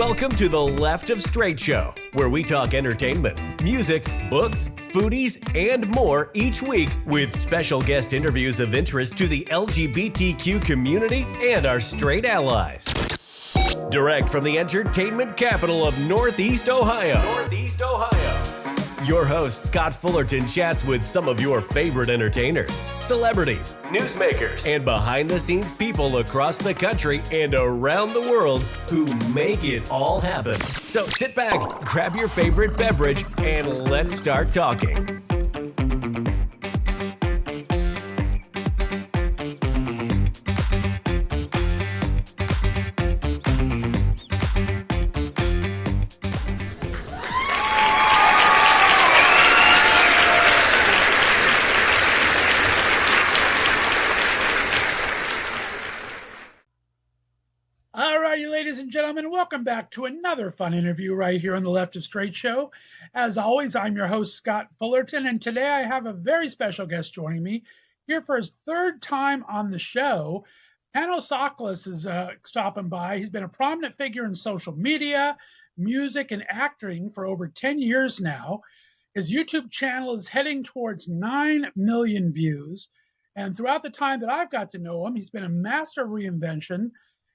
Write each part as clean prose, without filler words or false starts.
Welcome to the Left of Str8 Show, where we talk entertainment, music, books, foodies, and more each week with special guest interviews of interest to the LGBTQ community and our straight allies. Direct from the entertainment capital of Northeast Ohio. Your host, Scott Fullerton, chats with some of your favorite entertainers, celebrities, newsmakers, and behind-the-scenes people across the country and around the world who make it all happen. So sit back, grab your favorite beverage, and let's start talking. Gentlemen, welcome back to another fun interview right here on the Left of Str8 Show. As always, I'm your host, Scott Fullerton, and today I have a very special guest joining me here for his third time on the show. Pano Tsaklas is stopping by. He's been a prominent figure in social media, music, and acting for over 10 years now. His YouTube channel is heading towards 9 million views, and throughout the time that I've got to know him, he's been a master of reinvention,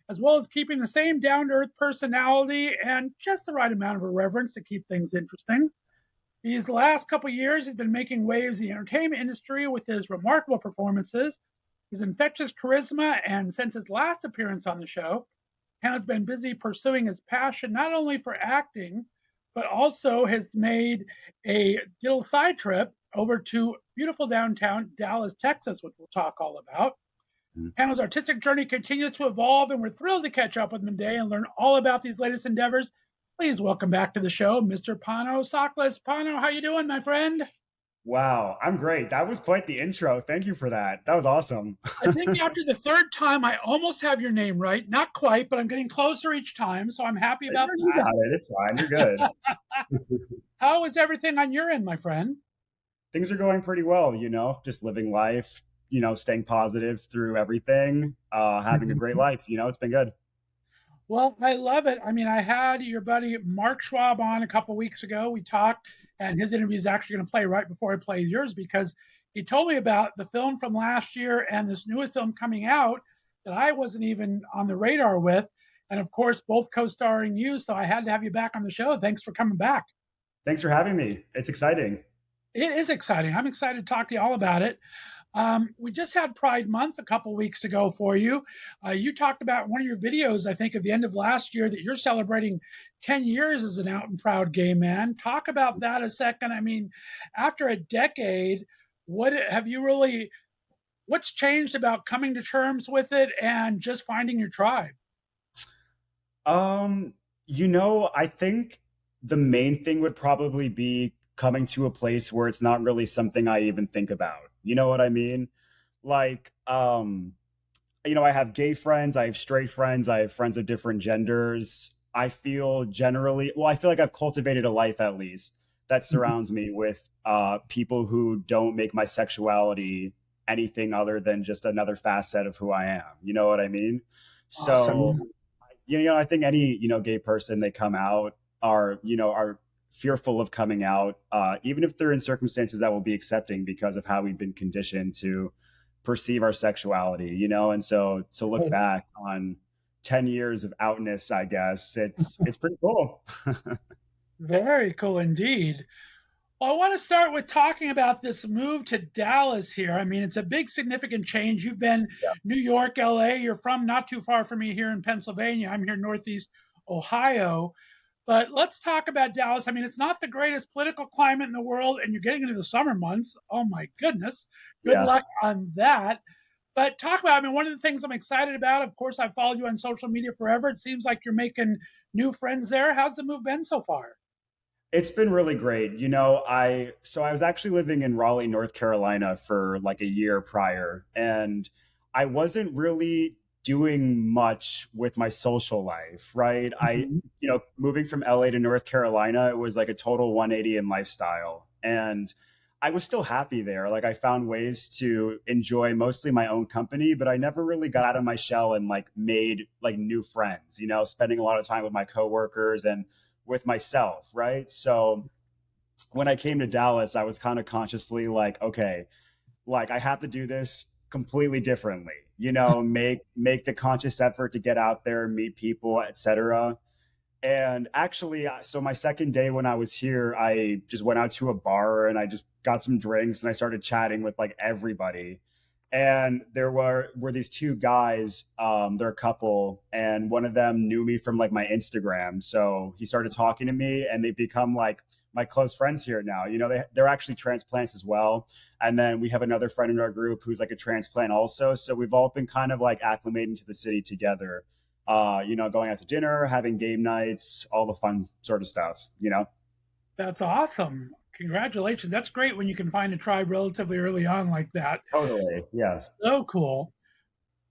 as well as keeping the same down-to-earth personality and just the right amount of irreverence to keep things interesting. These last couple of years, he's been making waves in the entertainment industry with his remarkable performances, his infectious charisma, and since his last appearance on the show, Hannah's been busy pursuing his passion not only for acting, but also has made a little side trip over to beautiful downtown Dallas, Texas, which we'll talk all about. Pano's artistic journey continues to evolve, and we're thrilled to catch up with him today and learn all about these latest endeavors. Please welcome back to the show, Mr. Pano Tsaklas. Pano, how you doing, my friend? Wow, I'm great. That was quite the intro. Thank you for that. That was awesome. I think after the third time, I almost have your name right. Not quite, but I'm getting closer each time, so I'm happy about that. You got it. It's fine. You're good. How is everything on your end, my friend? Things are going pretty well, just living life. Staying positive through everything, having a great life. It's been good. Well, I love it. I mean, I had your buddy Mark Schwab on a couple weeks ago. We talked, and his interview is actually going to play right before I play yours because he told me about the film from last year and this newest film coming out that I wasn't even on the radar with. And of course, both co-starring you. So I had to have you back on the show. Thanks for coming back. Thanks for having me. It's exciting. It is exciting. I'm excited to talk to you all about it. We just had Pride Month a couple weeks ago for you. You talked about one of your videos, I think, at the end of last year that you're celebrating 10 years as an out and proud gay man. Talk about that a second. I mean, after a decade, what's changed about coming to terms with it and just finding your tribe? I think the main thing would probably be coming to a place where it's not really something I even think about. You know what I mean? Like, I have gay friends, I have straight friends, I have friends of different genders. I feel like I've cultivated a life at least that surrounds me with people who don't make my sexuality anything other than just another facet of who I am. You know what I mean? Awesome. So, I think any, gay person, they come out are fearful of coming out, even if they're in circumstances that will be accepting because of how we've been conditioned to perceive our sexuality, and so to look back on 10 years of outness, I guess it's pretty cool. Very cool indeed. Well, I want to start with talking about this move to Dallas here. I mean, it's a big significant change. You've been New York, LA, you're from not too far from me here in Pennsylvania. I'm here Northeast Ohio. But let's talk about Dallas. I mean, it's not the greatest political climate in the world, and you're getting into the summer months. Oh, my goodness. Good luck on that. But talk about, one of the things I'm excited about, of course, I've followed you on social media forever. It seems like you're making new friends there. How's the move been so far? It's been really great. I was actually living in Raleigh, North Carolina for like a year prior, and I wasn't really doing much with my social life, right? Moving from LA to North Carolina, it was like a total 180 in lifestyle. And I was still happy there. Like I found ways to enjoy mostly my own company, but I never really got out of my shell and like made like new friends, you know, spending a lot of time with my coworkers and with myself, right? So when I came to Dallas, I was kind of consciously like, okay, like I have to do this completely differently, you know, make the conscious effort to get out there, meet people, etc. And actually, so my second day when I was here, I just went out to a bar and I just got some drinks and I started chatting with like everybody. And there were these two guys, they're a couple, and one of them knew me from like my Instagram. So he started talking to me, and they've become like my close friends here now. You know, they're actually transplants as well. And then we have another friend in our group who's like a transplant also. So we've all been kind of like acclimating to the city together. You know, going out to dinner, having game nights, all the fun sort of stuff, you know? That's awesome. Congratulations. That's great when you can find a tribe relatively early on like that. Totally. Yes. So cool.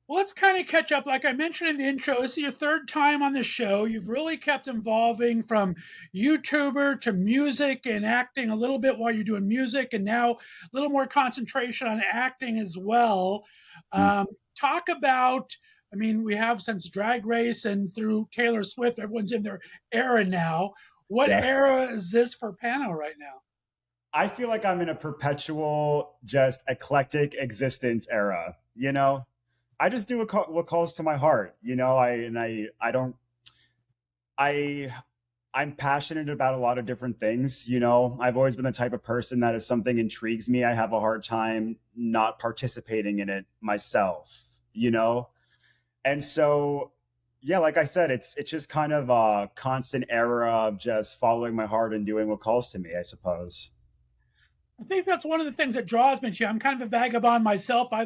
Well, let's kind of catch up. Like I mentioned in the intro, this is your third time on the show. You've really kept evolving from YouTuber to music and acting a little bit while you're doing music, and now a little more concentration on acting as well. Mm. Talk about, I mean, we have since Drag Race and through Taylor Swift, everyone's in their era now. What Yeah. era is this for Pano right now? I feel like I'm in a perpetual, just eclectic existence era, you know? I just do what calls to my heart, you know. I don't I I'm passionate about a lot of different things, you know. I've always been the type of person that if something intrigues me, I have a hard time not participating in it myself, you know. And so yeah, like I said, it's just kind of a constant era of just following my heart and doing what calls to me, I suppose. I think that's one of the things that draws me to you. I'm kind of a vagabond myself. I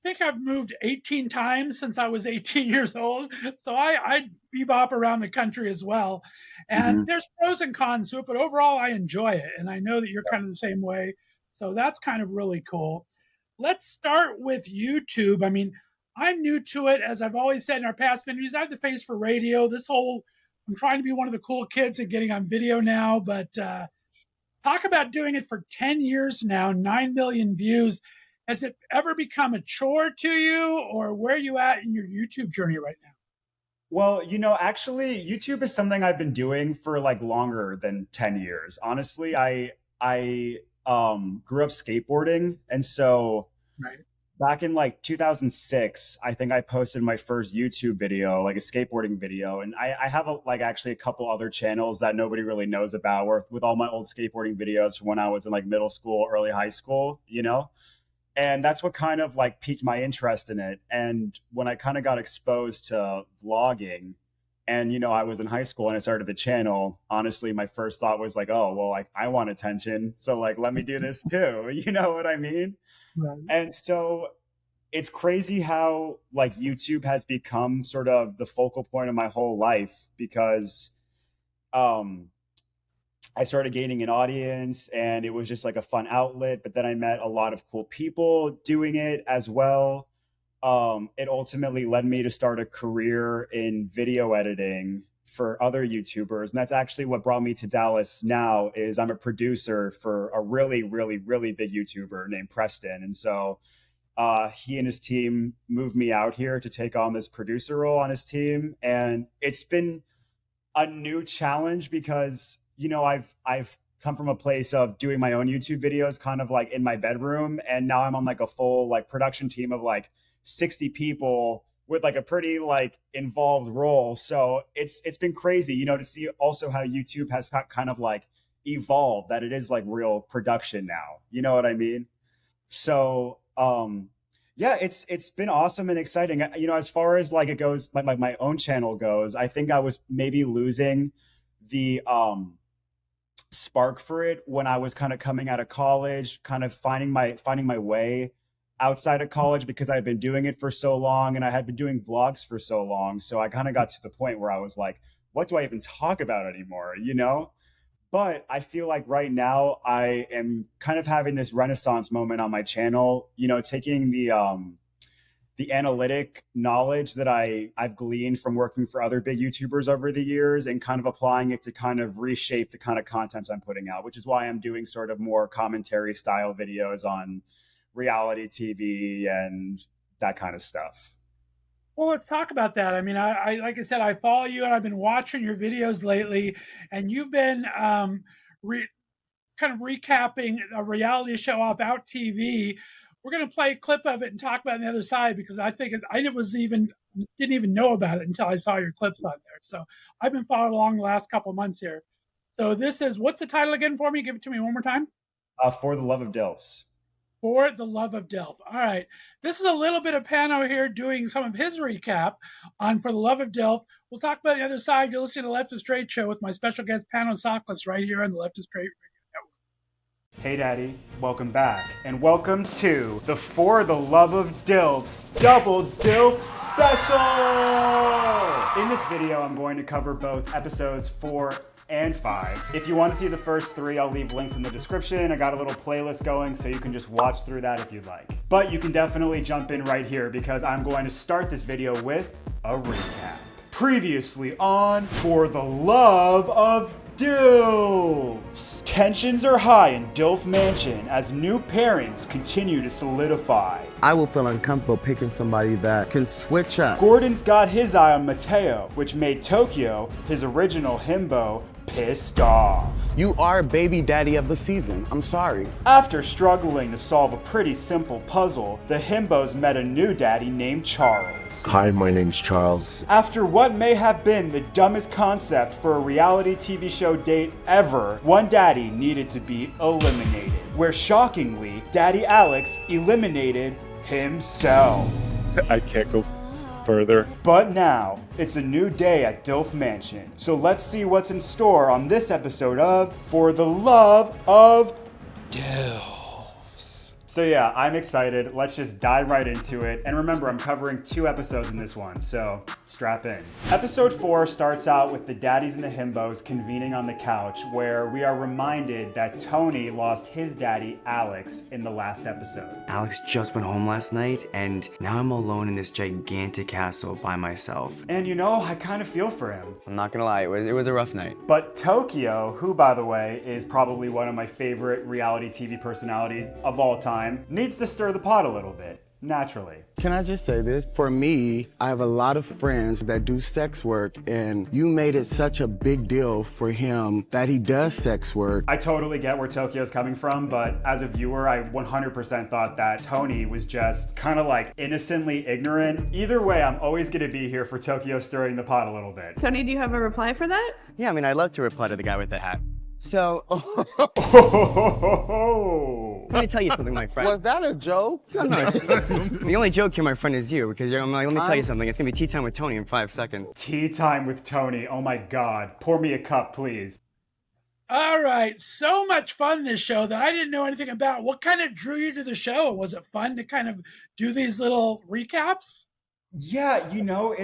think I've moved 18 times since I was 18 years old. So I bebop around the country as well. And Hmm. there's pros and cons to it, but overall I enjoy it. And I know that you're kind of the same way. So that's kind of really cool. Let's start with YouTube. I mean, I'm new to it. As I've always said in our past interviews, I have the face for radio. I'm trying to be one of the cool kids and getting on video now, but talk about doing it for 10 years now, 9 million views. Has it ever become a chore to you, or where are you at in your YouTube journey right now? Well, you know, actually, YouTube is something I've been doing for like longer than 10 years. Honestly, I grew up skateboarding, and so Right. back in like 2006, I think I posted my first YouTube video, like a skateboarding video, and I have like actually a couple other channels that nobody really knows about, where with all my old skateboarding videos from when I was in like middle school, early high school, you know. And that's what kind of like piqued my interest in it. And when I kind of got exposed to vlogging, and you know, I was in high school and I started the channel, honestly my first thought was like, oh well, like I want attention, so like let me do this too. You know what I mean? Right. And so it's crazy how like YouTube has become sort of the focal point of my whole life, because um I started gaining an audience and it was just like a fun outlet. But then I met a lot of cool people doing it as well. It ultimately led me to start a career in video editing for other YouTubers. And that's actually what brought me to Dallas now. Is I'm a producer for a really, really, really big YouTuber named Preston. And so he and his team moved me out here to take on this producer role on his team. And it's been a new challenge because you know I've come from a place of doing my own YouTube videos kind of like in my bedroom, and now I'm on like a full like production team of like 60 people with like a pretty like involved role. So it's been crazy, you know, to see also how YouTube has kind of like evolved, that it is like real production now, you know what I mean? So yeah, it's been awesome and exciting. You know, as far as like it goes, like my own channel goes, I think I was maybe losing the spark for it when I was kind of coming out of college, kind of finding my way outside of college, because I had been doing it for so long and I had been doing vlogs for so long. So I kind of got to the point where I was like, what do I even talk about anymore? You know? But I feel like right now I am kind of having this renaissance moment on my channel, you know, taking the analytic knowledge that I've gleaned from working for other big YouTubers over the years and kind of applying it to kind of reshape the kind of content I'm putting out, which is why I'm doing sort of more commentary style videos on reality TV and that kind of stuff. Well, let's talk about that. I mean, I like I said, I follow you and I've been watching your videos lately, and you've been kind of recapping a reality show off Out TV. We're going to play a clip of it and talk about it on the other side because I think didn't even know about it until I saw your clips on there. So I've been following along the last couple of months here. So this is, what's the title again for me? Give it to me one more time. For the Love of Dilfs. For the Love of Dilf. All right. This is a little bit of Pano here doing some of his recap on For the Love of Dilf. We'll talk about the other side. You're listening to Left of Str8 Show with my special guest, Pano Tsaklas, right here on the Left of Str8 Radio Network. Hey, Daddy. Welcome back. And welcome to the For the Love of Dilfs Double Dilf Special! In this video, I'm going to cover both episodes 4 and 5. If you want to see the first 3, I'll leave links in the description. I got a little playlist going so you can just watch through that if you'd like. But you can definitely jump in right here because I'm going to start this video with a recap. Previously on For the Love of Dilfs. Tensions are high in Dilf Mansion as new pairings continue to solidify. I will feel uncomfortable picking somebody that can switch up. Gordon's got his eye on Mateo, which made Tokyo, his original himbo, pissed off. You are baby daddy of the season. I'm sorry. After struggling to solve a pretty simple puzzle, the himbos met a new daddy named Charles. Hi, my name's Charles. After what may have been the dumbest concept for a reality TV show date ever, one daddy needed to be eliminated, where shockingly, Daddy Alex eliminated himself. I can't go further. But now, it's a new day at Dilf Mansion. So let's see what's in store on this episode of For the Love of Dilfs. So yeah, I'm excited. Let's just dive right into it. And remember, I'm covering 2 episodes in this one, so strap in. Episode 4 starts out with the daddies and the himbos convening on the couch, where we are reminded that Tony lost his daddy, Alex, in the last episode. Alex just went home last night, and now I'm alone in this gigantic castle by myself. And you know, I kind of feel for him. I'm not gonna lie, it was a rough night. But Tokyo, who by the way is probably one of my favorite reality TV personalities of all time, needs to stir the pot a little bit, naturally. Can I just say this? For me, I have a lot of friends that do sex work, and you made it such a big deal for him that he does sex work. I totally get where Tokyo's coming from, but as a viewer, I 100% thought that Tony was just kind of like innocently ignorant. Either way, I'm always gonna be here for Tokyo stirring the pot a little bit. Tony, do you have a reply for that? Yeah, I mean, I'd love to reply to the guy with the hat. So, let me tell you something, my friend. Was that a joke? No, the only joke here, my friend, is you, because I'm like, let me tell you something. It's gonna be tea time with Tony in 5 seconds. Tea time with Tony, oh my God. Pour me a cup, please. All right. So much fun, this show, that I didn't know anything about. What kind of drew you to the show? Was it fun to kind of do these little recaps? Yeah, you know,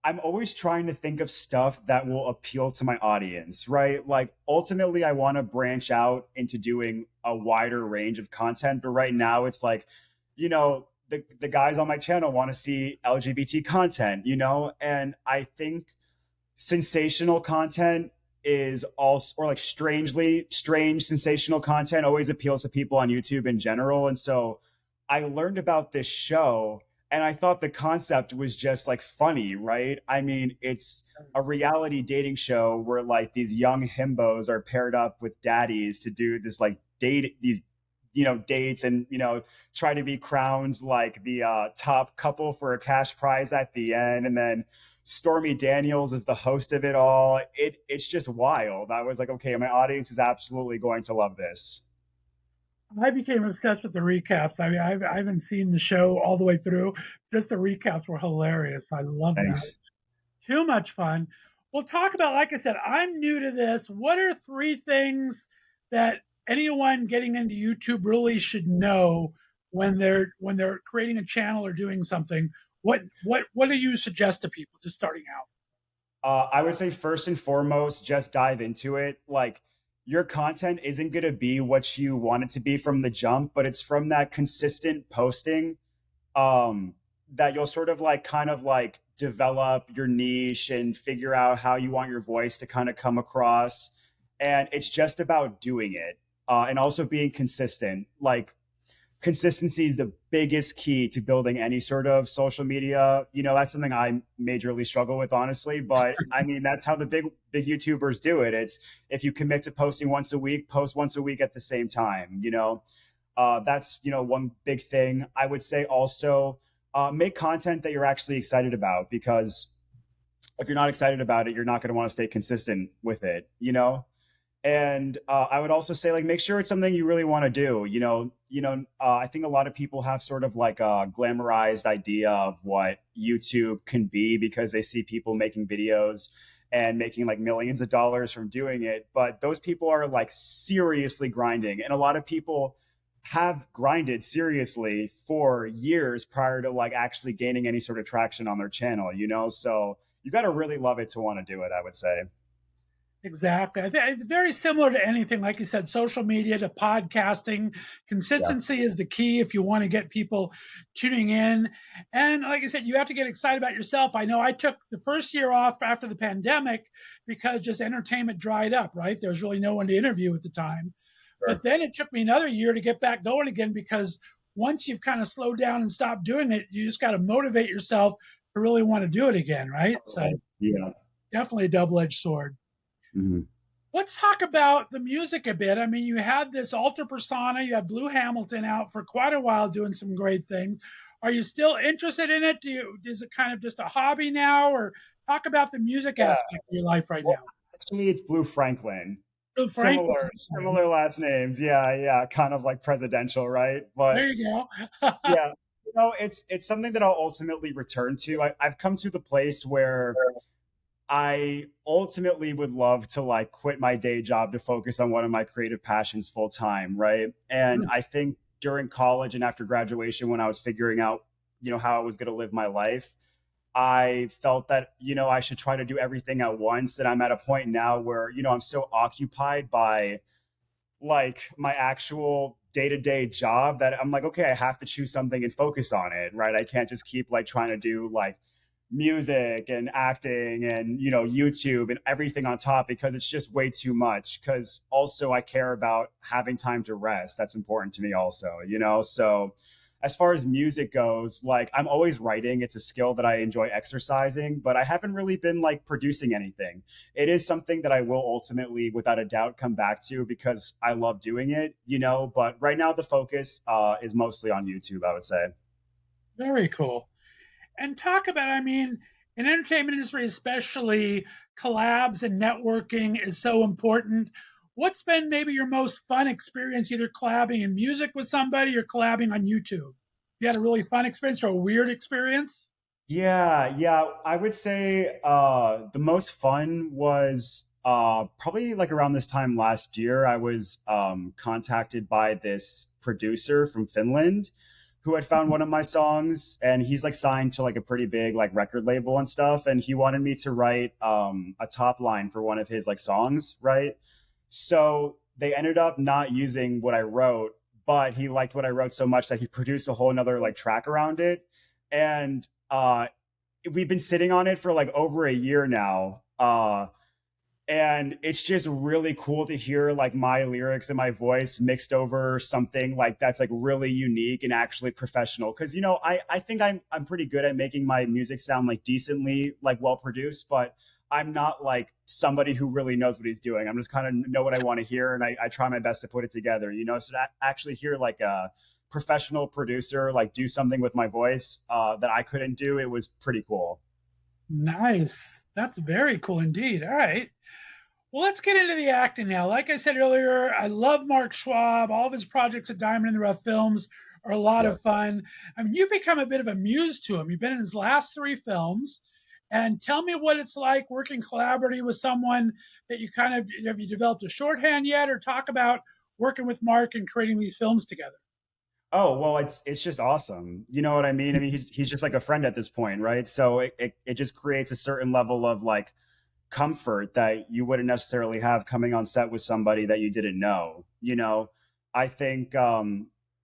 I'm always trying to think of stuff that will appeal to my audience, right? Like, ultimately, I want to branch out into doing a wider range of content. But right now, it's like, you know, the guys on my channel want to see LGBT content, you know? And I think sensational content is also, or like strange sensational content always appeals to people on YouTube in general. And so I learned about this show, and I thought the concept was just like funny, right? I mean, it's a reality dating show where like these young himbos are paired up with daddies to do this like dates and, you know, try to be crowned like the top couple for a cash prize at the end. And then Stormy Daniels is the host of it all. It's just wild. I was like, okay, my audience is absolutely going to love this. I became obsessed with the recaps. I mean, I haven't seen the show all the way through. Just the recaps were hilarious. I love that. Too much fun. We'll talk about, like I said, I'm new to this. What are 3 things that anyone getting into YouTube really should know when they're creating a channel or doing something? What do you suggest to people just starting out? I would say first and foremost, just dive into it. Like, your content isn't going to be what you want it to be from the jump, but it's from that consistent posting that you'll sort of like kind of like develop your niche and figure out how you want your voice to kind of come across. And it's just about doing it, and also being consistent. Like, consistency is the biggest key to building any sort of social media. That's something I majorly struggle with, honestly, but I mean, that's how the big YouTubers do it. It's, if you commit to posting once a week, post once a week at the same time. That's one big thing. I would say also, make content that you're actually excited about, because if you're not excited about it, you're not going to want to stay consistent with it. And I would also say, like, make sure it's something you really want to do. I think a lot of people have sort of like a glamorized idea of what YouTube can be, because they see people making videos and making like millions of dollars from doing it. But those people are like seriously grinding. And a lot of people have grinded seriously for years prior to like actually gaining any sort of traction on their channel, So you got to really love it to want to do it, I would say. Exactly. I think it's very similar to anything, like you said, social media to podcasting. Consistency is the key if you want to get people tuning in. And like I said, you have to get excited about yourself. I know I took the first year off after the pandemic because just entertainment dried up, right? There was really no one to interview at the time. Sure. But then it took me another year to get back going again, because once you've kind of slowed down and stopped doing it, you just got to motivate yourself to really want to do it again, right? So Yeah. definitely a double-edged sword. Mm-hmm. Let's talk about the music a bit. I mean, you had this alter persona, you had Blue Hamilton out for quite a while doing some great things. Are you still interested in it? Is it kind of just a hobby now, or talk about the music aspect of your life right Well, now? actually, it's Blue Franklin. Blue Franklin. Similar last names. Yeah. Kind of like presidential, right? But There you go. yeah, it's something that I'll ultimately return to. I've come to the place where I ultimately would love to like quit my day job to focus on one of my creative passions full time, right? And I think during college and after graduation, when I was figuring out, how I was going to live my life, I felt that, I should try to do everything at once. And I'm at a point now where, I'm so occupied by like my actual day-to-day job that I'm like, okay, I have to choose something and focus on it, right? I can't just keep like trying to do like music and acting and YouTube and everything on top, because it's just way too much. Because also I care about having time to rest. That's important to me also, so as far as music goes, like, I'm always writing. It's a skill that I enjoy exercising, but I haven't really been like producing anything. It is something that I will ultimately, without a doubt, come back to, because I love doing it, but right now the focus is mostly on YouTube, I would say. Very cool. And talk about, I mean, in entertainment industry especially, collabs and networking is so important. What's been maybe your most fun experience, either collabing in music with somebody or collabing on YouTube? You had a really fun experience or a weird experience? Yeah. I would say the most fun was probably like around this time last year. I was contacted by this producer from Finland who had found one of my songs, and he's like signed to like a pretty big like record label and stuff, and he wanted me to write a top line for one of his like songs, right? So they ended up not using what I wrote, but he liked what I wrote so much that he produced a whole nother like track around it. And we've been sitting on it for like over a year now. And it's just really cool to hear like my lyrics and my voice mixed over something like that's like really unique and actually professional. Cause I think I'm pretty good at making my music sound like decently, like well produced, but I'm not like somebody who really knows what he's doing. I'm just kind of know what I want to hear. And I try my best to put it together, so to actually hear like a professional producer, like do something with my voice that I couldn't do, it was pretty cool. Nice. That's very cool indeed. All right. Well, let's get into the acting now. Like I said earlier, I love Mark Schwab. All of his projects at Diamond in the Rough Films are a lot of fun. I mean, you've become a bit of a muse to him. You've been in his last 3 films. And tell me what it's like working collaboratively with someone that you kind of, have you developed a shorthand yet, or talk about working with Mark and creating these films together? Oh, well, it's just awesome. You know what I mean? I mean, he's just like a friend at this point, right? So it just creates a certain level of like comfort that you wouldn't necessarily have coming on set with somebody that you didn't know. I think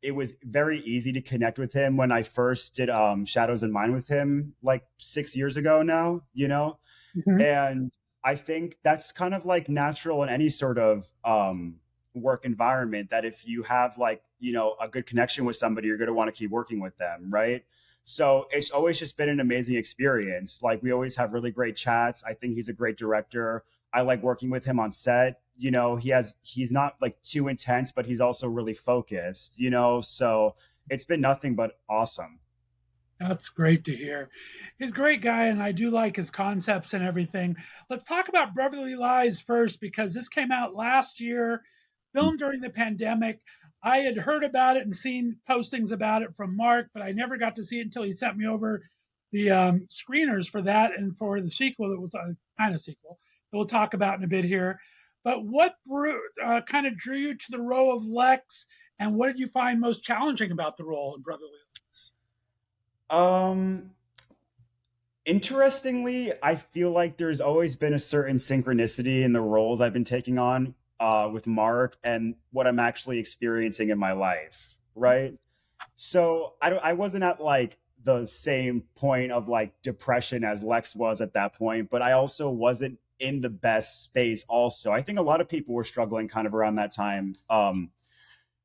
it was very easy to connect with him when I first did Shadows in Mind with him like 6 years ago now, you know? Mhm. And I think that's kind of like natural in any sort of work environment, that if you have like, you know, a good connection with somebody, you're going to want to keep working with them. Right. So it's always just been an amazing experience. Like we always have really great chats. I think he's a great director. I like working with him on set. You know, he's not like too intense, but he's also really focused, you know, so it's been nothing but awesome. That's great to hear. He's a great guy, and I do like his concepts and everything. Let's talk about Brotherly Lies first, because this came out last year, filmed during the pandemic. I had heard about it and seen postings about it from Mark, but I never got to see it until he sent me over the screeners for that and for the sequel that was kind of sequel that we'll talk about in a bit here. But what kind of drew you to the role of Lex, and what did you find most challenging about the role in Brotherly Lies? Um, Interestingly, I feel like there's always been a certain synchronicity in the roles I've been taking on with Mark and what I'm actually experiencing in my life, right? So I wasn't at like the same point of like depression as Lex was at that point, but I also wasn't in the best space also. I think a lot of people were struggling kind of around that time.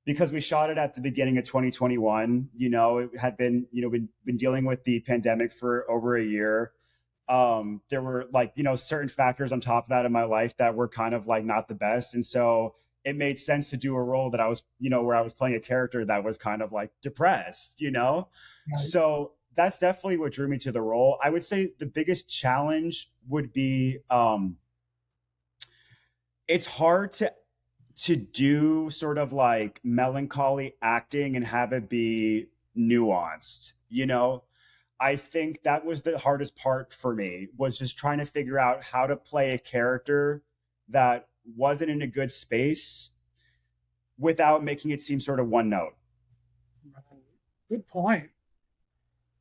Because we shot it at the beginning of 2021. You know, it had been, you know, been dealing with the pandemic for over a year. There were like, you know, certain factors on top of that in my life that were kind of like not the best. And so it made sense to do a role that I was, you know, where I was playing a character that was kind of like depressed, you know? Right. So that's definitely what drew me to the role. I would say the biggest challenge would be it's hard to do sort of like melancholy acting and have it be nuanced, you know? I think that was the hardest part for me, was just trying to figure out how to play a character that wasn't in a good space without making it seem sort of one note. Right. Good point.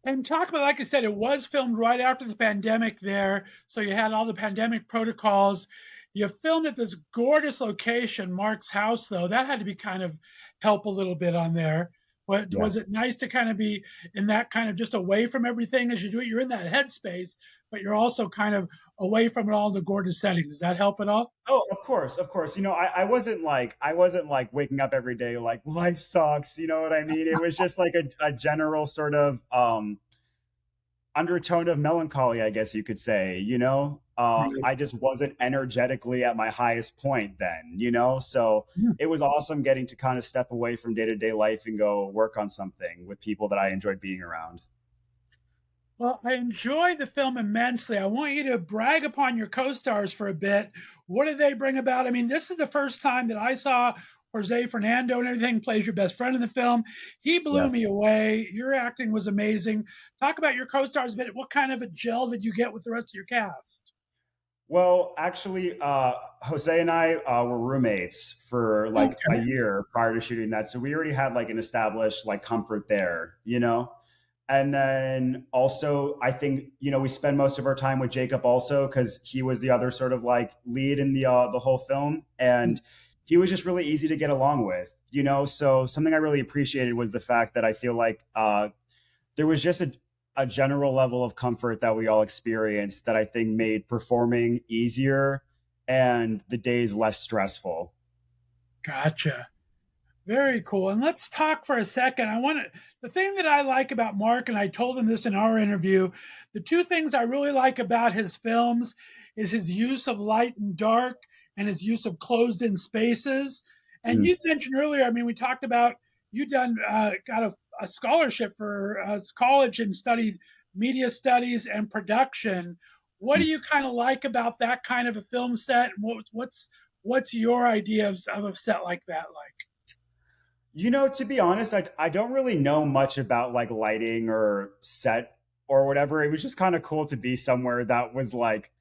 And talk about, like I said, it was filmed right after the pandemic there. So you had all the pandemic protocols. You filmed at this gorgeous location, Mark's house, though. That had to be kind of help a little bit on there. What, Yeah. was it nice to kind of be in that kind of just away from everything as you do it? You're in that headspace, but you're also kind of away from it all in the gorgeous setting. Does that help at all? Oh, of course, of course. You know, I wasn't like waking up every day like life sucks. You know what I mean? It was just like a general sort of undertone of melancholy, I guess you could say, you know. Right. I just wasn't energetically at my highest point then, you know. So it was awesome getting to kind of step away from day-to-day life and go work on something with people that I enjoyed being around. Well, I enjoyed the film immensely. I want you to brag upon your co-stars for a bit. What do they bring about? I mean, this is the first time that I saw Jose Fernando and everything plays your best friend in the film. He blew Yeah. me away. Your acting was amazing. Talk about your co-stars a bit. What kind of a gel did you get with the rest of your cast? Well, actually, Jose and I were roommates for like a Okay. year prior to shooting that, so we already had like an established like comfort there, you know. And then also, I think, you know, we spend most of our time with Jacob also because he was the other sort of like lead in the whole film, and he was just really easy to get along with, you know. So something I really appreciated was the fact that I feel like there was just a general level of comfort that we all experienced that I think made performing easier and the days less stressful. Gotcha. Very cool. And let's talk for a second. The thing that I like about Mark, and I told him this in our interview, the two things I really like about his films is his use of light and dark and his use of closed in spaces. And Mm. you mentioned earlier, I mean, we talked about got a scholarship for college and studied media studies and production. What do you kind of like about that kind of a film set? And what's your idea of a set like that like? You know, to be honest, I don't really know much about like lighting or set or whatever. It was just kind of cool to be somewhere that was like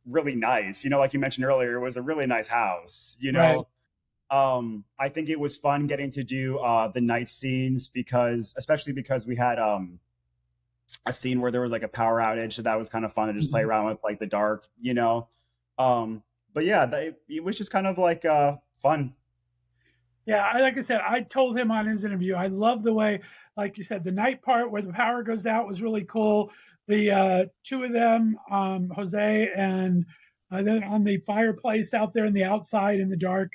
really nice. You know, like you mentioned earlier, it was a really nice house, you Right. know. I think it was fun getting to do the night scenes because especially because we had a scene where there was like a power outage, so that was kind of fun to just play Mhm. around with like the dark, you know. But yeah, it was just kind of like fun. Yeah, like I said, I told him on his interview, I love the way, like you said, the night part where the power goes out was really cool. The two of them, Jose and then on the fireplace out there in the outside in the dark,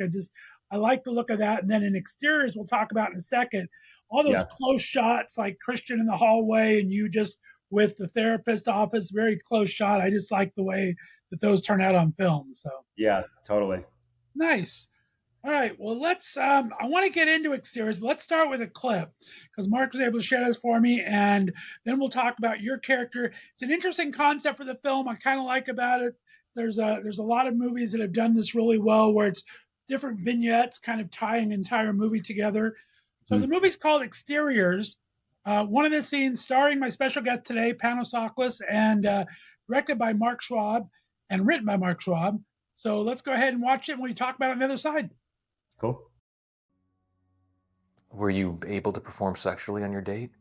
I like the look of that. And then in exteriors, we'll talk about in a second, all those Yeah. close shots, like Christian in the hallway and you just with the therapist office, very close shot. I just like the way that those turn out on film. So Yeah, totally. nice. All right. Well, let's. I want to get into exteriors, but let's start with a clip because Mark was able to share this for me, and then we'll talk about your character. It's an interesting concept for the film. I kind of like about it. There's a lot of movies that have done this really well, where it's different vignettes, kind of tying an entire movie together. So the Mm. movie's called Exteriors. One of the scenes starring my special guest today, Pano Tsaklas, and directed by Mark Schwab and written by Mark Schwab. So let's go ahead and watch it when we talk about it on the other side. Cool. Were you able to perform sexually on your date?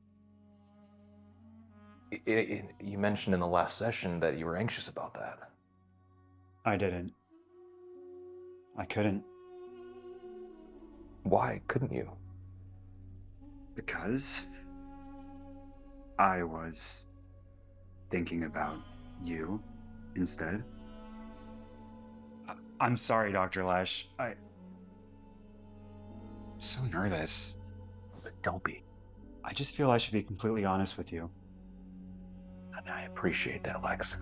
You mentioned in the last session that you were anxious about that. I didn't. I couldn't. Why couldn't you? Because I was thinking about you instead. I'm sorry, Dr. Lesh. I'm so nervous. But don't be. I just feel I should be completely honest with you. And I appreciate that, Lex.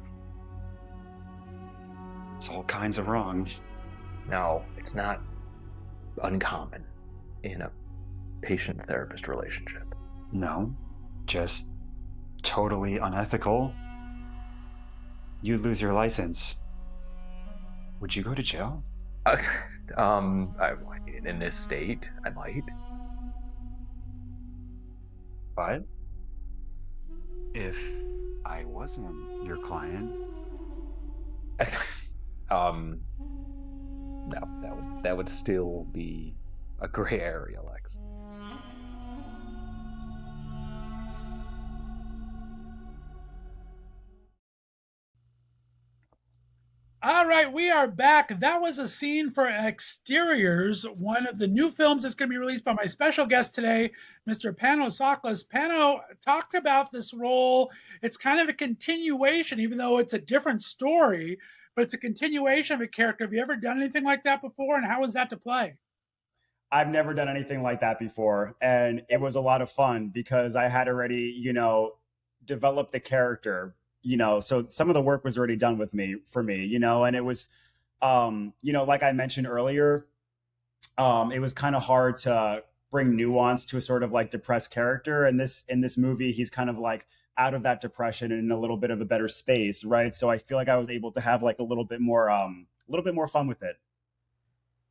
It's all kinds of wrong. No, it's not uncommon in a patient-therapist relationship. No, just totally unethical. You'd lose your license. Would you go to jail? In this state, I might. But if I wasn't your client, No, that would still be a gray area, Lex. All right, we are back. That was a scene for Exteriors, one of the new films that's going to be released by my special guest today, Mr. Pano Tsaklas. Pano talked about this role. It's kind of a continuation, even though it's a different story, but it's a continuation of a character. Have you ever done anything like that before, and how was that to play? I've never done anything like that before. And it was a lot of fun because I had already, developed the character, so some of the work was already done for me, and it was, like I mentioned earlier, it was kind of hard to bring nuance to a sort of like depressed character. And in this movie, he's kind of like out of that depression and in a little bit of a better space. Right. So I feel like I was able to have like a little bit more fun with it.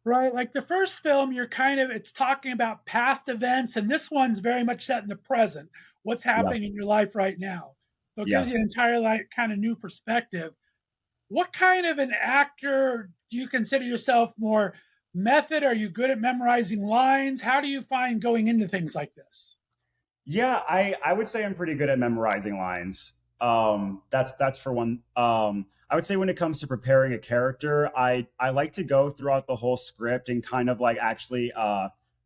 Right, like the first film, it's talking about past events, and this one's very much set in the present, what's Yeah. happening in your life right now. So it Yeah. gives you an entire like kind of new perspective. What kind of an actor do you consider yourself more method? Are you good at memorizing lines? How do you find going into things like this? Yeah, I would say I'm pretty good at memorizing lines. That's for one. I would say when it comes to preparing a character, I like to go throughout the whole script and kind of like actually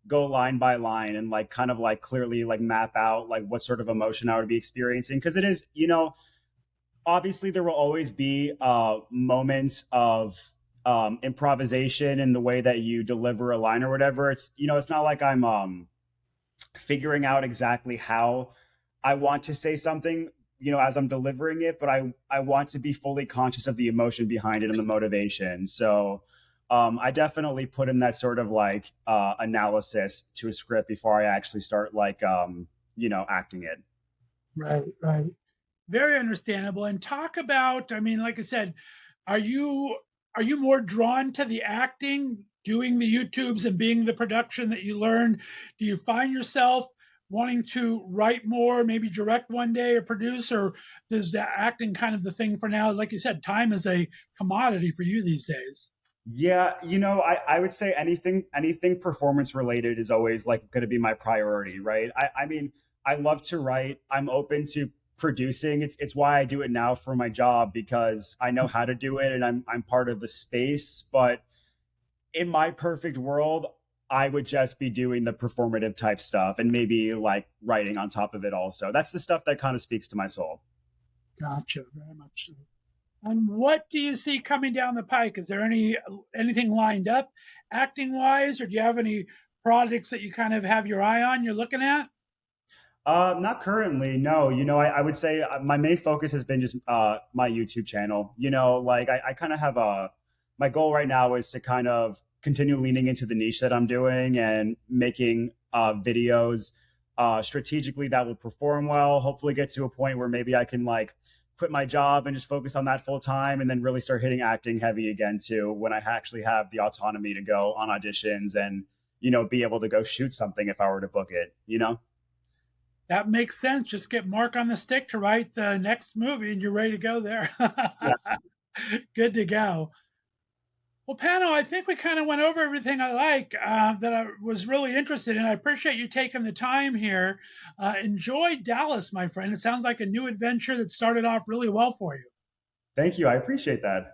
go line by line and like kind of like clearly like map out like what sort of emotion I would be experiencing, because it is, obviously there will always be moments of improvisation in the way that you deliver a line or whatever. It's not like I'm figuring out exactly how I want to say something, as I'm delivering it, but I want to be fully conscious of the emotion behind it and the motivation. So I definitely put in that sort of like analysis to a script before I actually start like, acting it. Right, right. Very understandable. And talk about, I mean, like I said, are you more drawn to the acting, doing the YouTubes and being the production that you learned? Do you find yourself wanting to write more, maybe direct one day or produce, or does the acting kind of the thing for now? Like you said, time is a commodity for you these days. Yeah, I would say anything performance related is always like going to be my priority, right? I mean, I love to write. I'm open to producing. It's why I do it now for my job, because I know how to do it and I'm part of the space. But in my perfect world, I would just be doing the performative type stuff and maybe like writing on top of it also. That's the stuff that kind of speaks to my soul. Gotcha, very much so. And what do you see coming down the pike? Is there anything lined up acting wise, or do you have any projects that you kind of have your eye on, you're looking at? Not currently, no. I would say my main focus has been just my YouTube channel. Like I kind of have my goal right now is to kind of continue leaning into the niche that I'm doing and making videos strategically that will perform well, hopefully get to a point where maybe I can like quit my job and just focus on that full time, and then really start hitting acting heavy again too, when I actually have the autonomy to go on auditions and, be able to go shoot something if I were to book it, That makes sense. Just get Mark on the stick to write the next movie and you're ready to go there. Good to go. Well, Pano, I think we kind of went over everything I like that I was really interested in. I appreciate you taking the time here. Enjoy Dallas, my friend. It sounds like a new adventure that started off really well for you. Thank you. I appreciate that.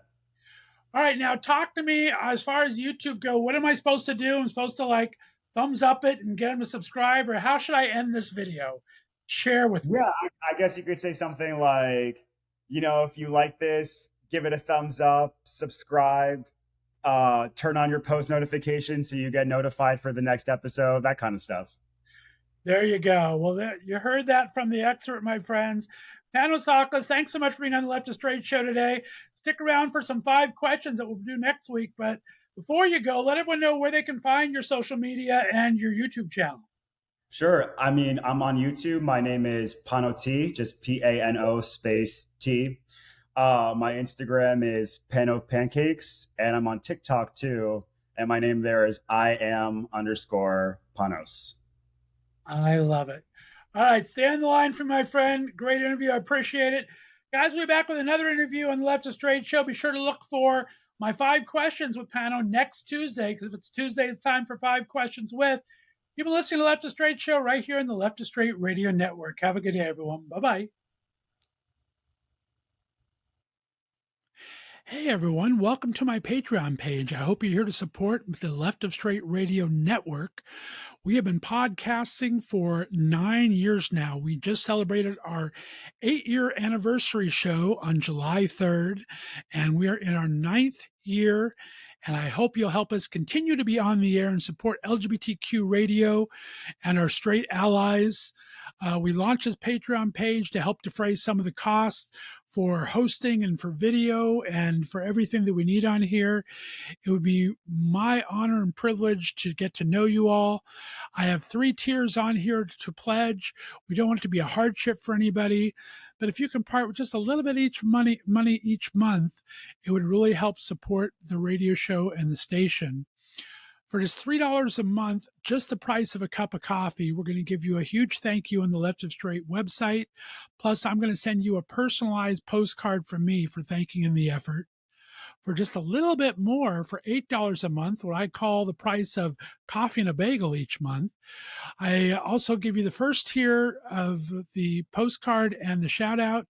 All right, now talk to me as far as YouTube go. What am I supposed to do? I'm supposed to like thumbs up it and get them to subscribe, or how should I end this video? Share with me. Yeah, I guess you could say something like, if you like this, give it a thumbs up, subscribe, turn on your post notifications so you get notified for the next episode, that kind of stuff. There you go. Well, you heard that from the expert, my friends. Pano Tsaklas, thanks so much for being on the Left of Str8 Show today. Stick around for some 5 questions that we'll do next week. But before you go, let everyone know where they can find your social media and your YouTube channel. Sure. I mean, I'm on YouTube. My name is Pano T, just Pano space T. My Instagram is Pano Pancakes, and I'm on TikTok too. And my name there is IAM_Panos. I love it. All right, stay on the line for my friend. Great interview. I appreciate it. Guys, we'll be back with another interview on the Left of Str8 Show. Be sure to look for my 5 questions with Pano next Tuesday, because if it's Tuesday, it's time for 5 questions with. You've been listening to the Left of Str8 Show right here on the Left of Str8 Radio Network. Have a good day, everyone. Bye-bye. Hey everyone, welcome to my Patreon page. I hope you're here to support the Left of Str8 Radio Network. We have been podcasting for 9 years now. We just celebrated our 8-year anniversary show on July 3rd, and we are in our 9th year. And I hope you'll help us continue to be on the air and support LGBTQ radio and our straight allies. We launched this Patreon page to help defray some of the costs for hosting and for video and for everything that we need on here. It would be my honor and privilege to get to know you all. I have 3 tiers on here to pledge. We don't want it to be a hardship for anybody, but if you can part with just a little bit money each month, it would really help support the radio show and the station. For just $3 a month, just the price of a cup of coffee, we're going to give you a huge thank you on the Left of Str8 website. Plus, I'm going to send you a personalized postcard from me for thanking in the effort. For just a little bit more, for $8 a month, what I call the price of coffee and a bagel each month, I also give you the first tier of the postcard and the shout out.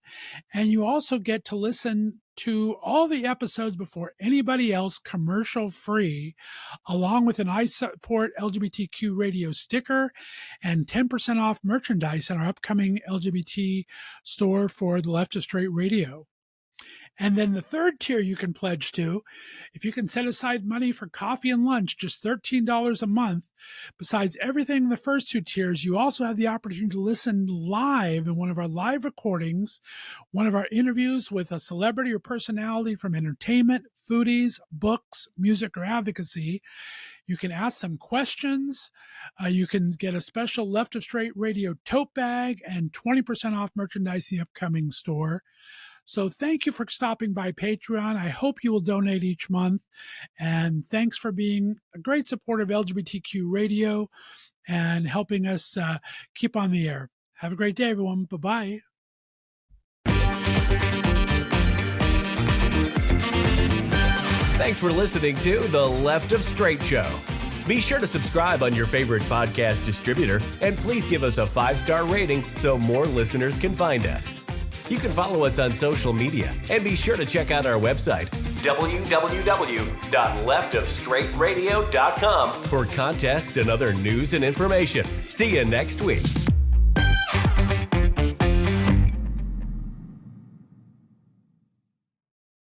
And you also get to listen to all the episodes before anybody else, commercial free, along with an I Support LGBTQ Radio sticker and 10% off merchandise in our upcoming LGBT store for the Left of Str8 Radio. And then the third tier you can pledge to, if you can set aside money for coffee and lunch, just $13 a month. Besides everything in the first 2 tiers, you also have the opportunity to listen live in one of our live recordings, one of our interviews with a celebrity or personality from entertainment, foodies, books, music, or advocacy. You can ask some questions. You can get a special Left of Str8 Radio tote bag and 20% off merchandise in the upcoming store. So thank you for stopping by Patreon. I hope you will donate each month. And thanks for being a great supporter of LGBTQ radio and helping us keep on the air. Have a great day, everyone. Bye-bye. Thanks for listening to The Left of Str8 Show. Be sure to subscribe on your favorite podcast distributor, and please give us a 5-star rating so more listeners can find us. You can follow us on social media, and be sure to check out our website, www.leftofstraightradio.com for contests and other news and information. See you next week.